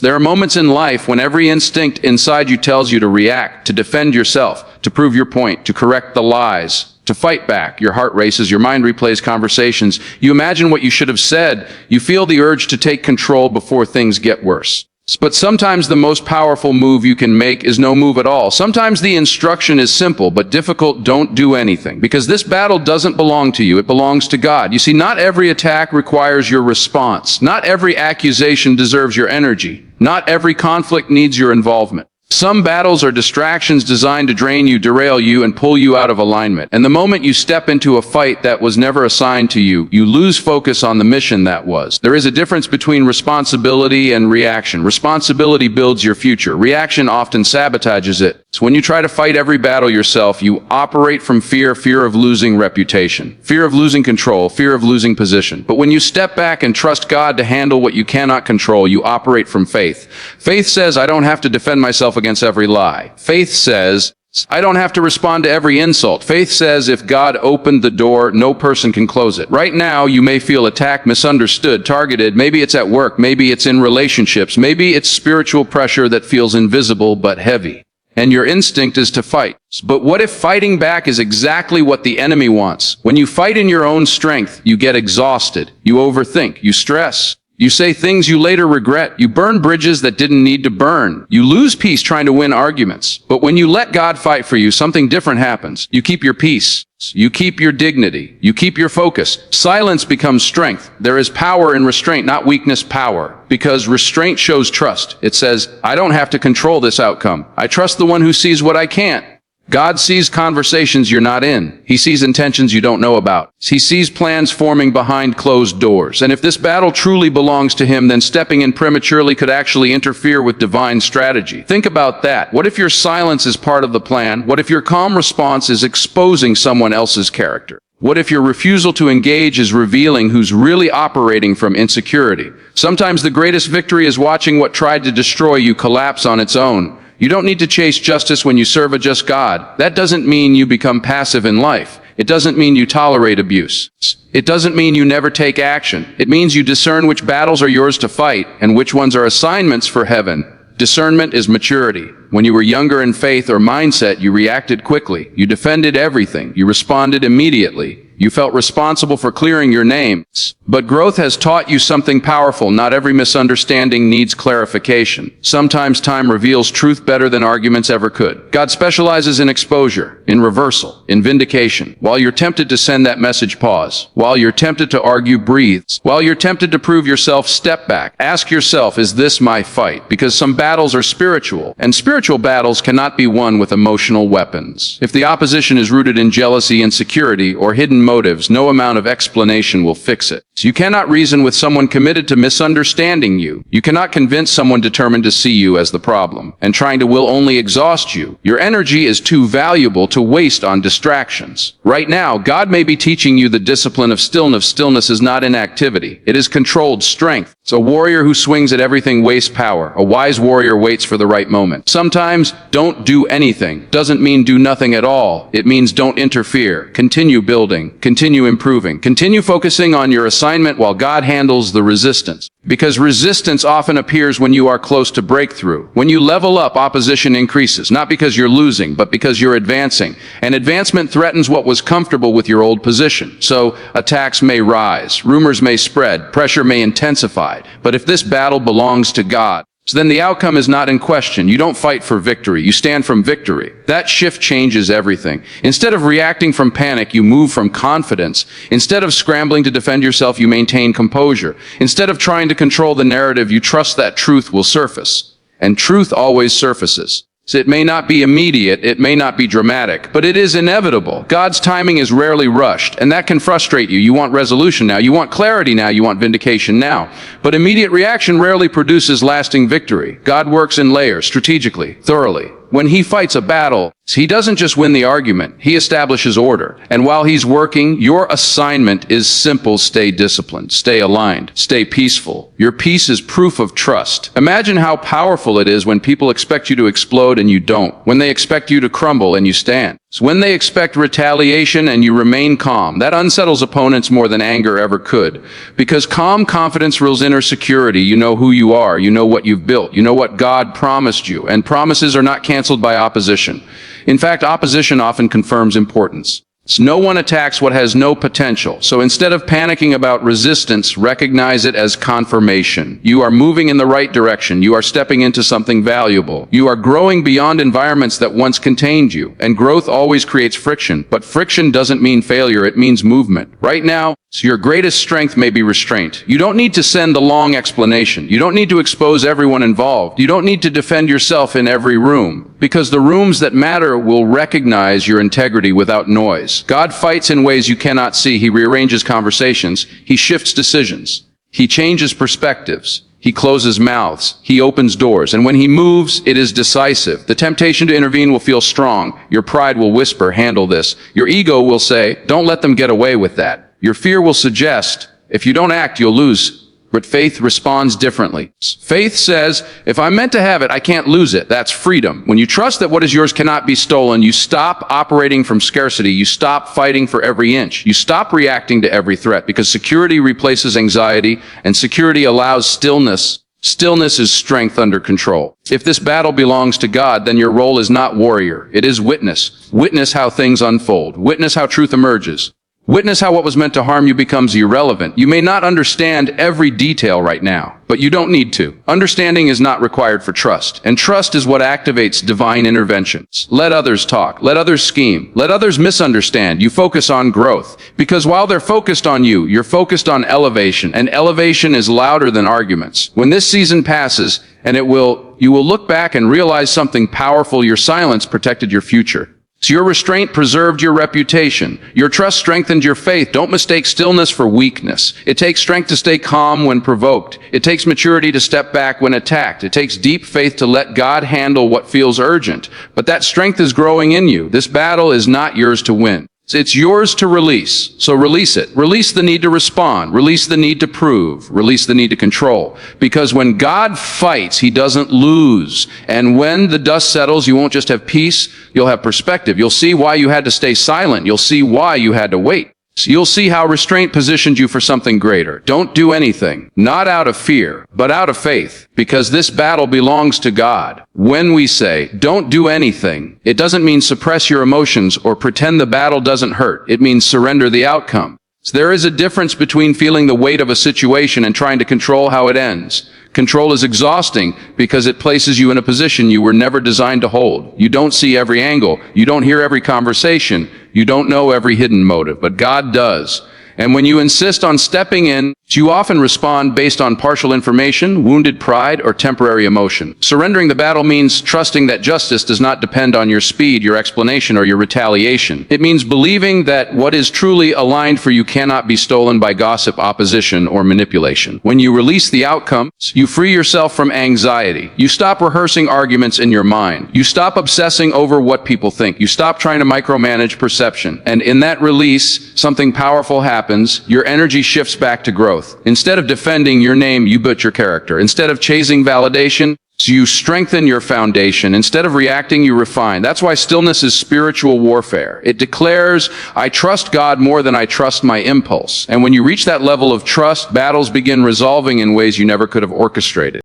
There are moments in life when every instinct inside you tells you to react, to defend yourself, to prove your point, to correct the lies, to fight back. Your heart races, your mind replays conversations. You imagine what you should have said. You feel the urge to take control before things get worse. But sometimes the most powerful move you can make is no move at all. Sometimes the instruction is simple but difficult: don't do anything. Because this battle doesn't belong to you, it belongs to God. You see, not every attack requires your response. Not every accusation deserves your energy. Not every conflict needs your involvement. Some battles are distractions designed to drain you, derail you, and pull you out of alignment. And the moment you step into a fight that was never assigned to you, you lose focus on the mission that was. There is a difference between responsibility and reaction. Responsibility builds your future. Reaction often sabotages it. So when you try to fight every battle yourself, you operate from fear, fear of losing reputation, fear of losing control, fear of losing position. But when you step back and trust God to handle what you cannot control, you operate from faith. Faith says, I don't have to defend myself against every lie. Faith says, I don't have to respond to every insult. Faith says, if God opened the door, no person can close it. Right now, you may feel attacked, misunderstood, targeted. Maybe it's at work. Maybe it's in relationships. Maybe it's spiritual pressure that feels invisible but heavy. And your instinct is to fight. But what if fighting back is exactly what the enemy wants? When you fight in your own strength, you get exhausted. You overthink. You stress. You say things you later regret. You burn bridges that didn't need to burn. You lose peace trying to win arguments. But when you let God fight for you, something different happens. You keep your peace. You keep your dignity. You keep your focus. Silence becomes strength. There is power in restraint, not weakness, power. Because restraint shows trust. It says, I don't have to control this outcome. I trust the one who sees what I can't. God sees conversations you're not in. He sees intentions you don't know about. He sees plans forming behind closed doors. And if this battle truly belongs to him, then stepping in prematurely could actually interfere with divine strategy. Think about that. What if your silence is part of the plan? What if your calm response is exposing someone else's character? What if your refusal to engage is revealing who's really operating from insecurity? Sometimes the greatest victory is watching what tried to destroy you collapse on its own. You don't need to chase justice when you serve a just God. That doesn't mean you become passive in life. It doesn't mean you tolerate abuse. It doesn't mean you never take action. It means you discern which battles are yours to fight and which ones are assignments for heaven. Discernment is maturity. When you were younger in faith or mindset, you reacted quickly. You defended everything. You responded immediately. You felt responsible for clearing your name. But growth has taught you something powerful. Not every misunderstanding needs clarification. Sometimes time reveals truth better than arguments ever could. God specializes in exposure, in reversal, in vindication. While you're tempted to send that message, pause. While you're tempted to argue, breathe. While you're tempted to prove yourself, step back. Ask yourself, is this my fight? Because some battles are spiritual, and spiritual battles cannot be won with emotional weapons. If the opposition is rooted in jealousy, insecurity, or hidden motives, no amount of explanation will fix it. So you cannot reason with someone committed to misunderstanding you. You cannot convince someone determined to see you as the problem, and trying to will only exhaust you. Your energy is too valuable to waste on distractions. Right now, God may be teaching you the discipline of stillness. Stillness is not inactivity. It is controlled strength. It's a warrior who swings at everything wastes power. A wise warrior waits for the right moment. Sometimes, don't do anything doesn't mean do nothing at all. It means don't interfere. Continue building. Continue improving. Continue focusing on your assignment while God handles the resistance. Because resistance often appears when you are close to breakthrough. When you level up, opposition increases. Not because you're losing, but because you're advancing. And advancement threatens what was comfortable with your old position. So, attacks may rise. Rumors may spread. Pressure may intensify. But if this battle belongs to God, so then the outcome is not in question. You don't fight for victory. You stand from victory. That shift changes everything. Instead of reacting from panic, you move from confidence. Instead of scrambling to defend yourself, you maintain composure. Instead of trying to control the narrative, you trust that truth will surface. And truth always surfaces. So it may not be immediate, it may not be dramatic, but it is inevitable. God's timing is rarely rushed, and that can frustrate you. You want resolution now, you want clarity now, you want vindication now. But immediate reaction rarely produces lasting victory. God works in layers, strategically, thoroughly. When he fights a battle, He doesn't just win the argument, he establishes order. And while he's working, your assignment is simple: stay disciplined, stay aligned, stay peaceful. Your peace is proof of trust. Imagine how powerful it is when people expect you to explode and you don't, when they expect you to crumble and you stand. When they expect retaliation and you remain calm. That unsettles opponents more than anger ever could. Because calm confidence rules inner security. You know who you are, you know what you've built, you know what God promised you, and promises are not canceled by opposition. In fact, opposition often confirms importance. No one attacks what has no potential. So instead of panicking about resistance, recognize it as confirmation. You are moving in the right direction. You are stepping into something valuable. You are growing beyond environments that once contained you. And growth always creates friction. But friction doesn't mean failure. It means movement. Right now, your greatest strength may be restraint. You don't need to send a long explanation. You don't need to expose everyone involved. You don't need to defend yourself in every room. Because the rooms that matter will recognize your integrity without noise. God fights in ways you cannot see. He rearranges conversations. He shifts decisions. He changes perspectives. He closes mouths. He opens doors. And when he moves, it is decisive. The temptation to intervene will feel strong. Your pride will whisper, handle this. Your ego will say, don't let them get away with that. Your fear will suggest, if you don't act, you'll lose. But faith responds differently. Faith says, if I'm meant to have it, I can't lose it. That's freedom. When you trust that what is yours cannot be stolen, you stop operating from scarcity. You stop fighting for every inch. You stop reacting to every threat, because security replaces anxiety, and security allows stillness. Stillness is strength under control. If this battle belongs to God, then your role is not warrior. It is witness. Witness how things unfold. Witness how truth emerges. Witness how what was meant to harm you becomes irrelevant. You may not understand every detail right now, but you don't need to. Understanding is not required for trust, and trust is what activates divine interventions. Let others talk. Let others scheme. Let others misunderstand. You focus on growth, because while they're focused on you, you're focused on elevation, and elevation is louder than arguments. When this season passes, and you will look back and realize something powerful: your silence protected your future. So your restraint preserved your reputation. Your trust strengthened your faith. Don't mistake stillness for weakness. It takes strength to stay calm when provoked. It takes maturity to step back when attacked. It takes deep faith to let God handle what feels urgent. But that strength is growing in you. This battle is not yours to win. It's yours to release. So release it. Release the need to respond. Release the need to prove. Release the need to control. Because when God fights, he doesn't lose. And when the dust settles, you won't just have peace, you'll have perspective. You'll see why you had to stay silent. You'll see why you had to wait. So you'll see how restraint positioned you for something greater. Don't do anything, not out of fear, but out of faith, because this battle belongs to God. When we say, don't do anything, it doesn't mean suppress your emotions or pretend the battle doesn't hurt. It means surrender the outcome. So there is a difference between feeling the weight of a situation and trying to control how it ends. Control is exhausting because it places you in a position you were never designed to hold. You don't see every angle. You don't hear every conversation. You don't know every hidden motive, but God does. And when you insist on stepping in, you often respond based on partial information, wounded pride, or temporary emotion. Surrendering the battle means trusting that justice does not depend on your speed, your explanation, or your retaliation. It means believing that what is truly aligned for you cannot be stolen by gossip, opposition, or manipulation. When you release the outcome, you free yourself from anxiety. You stop rehearsing arguments in your mind. You stop obsessing over what people think. You stop trying to micromanage perception. And in that release, something powerful happens. Your energy shifts back to growth. Instead of defending your name, you built your character. Instead of chasing validation, you strengthen your foundation. Instead of reacting, you refine. That's why stillness is spiritual warfare. It declares, I trust God more than I trust my impulse. And when you reach that level of trust, battles begin resolving in ways you never could have orchestrated.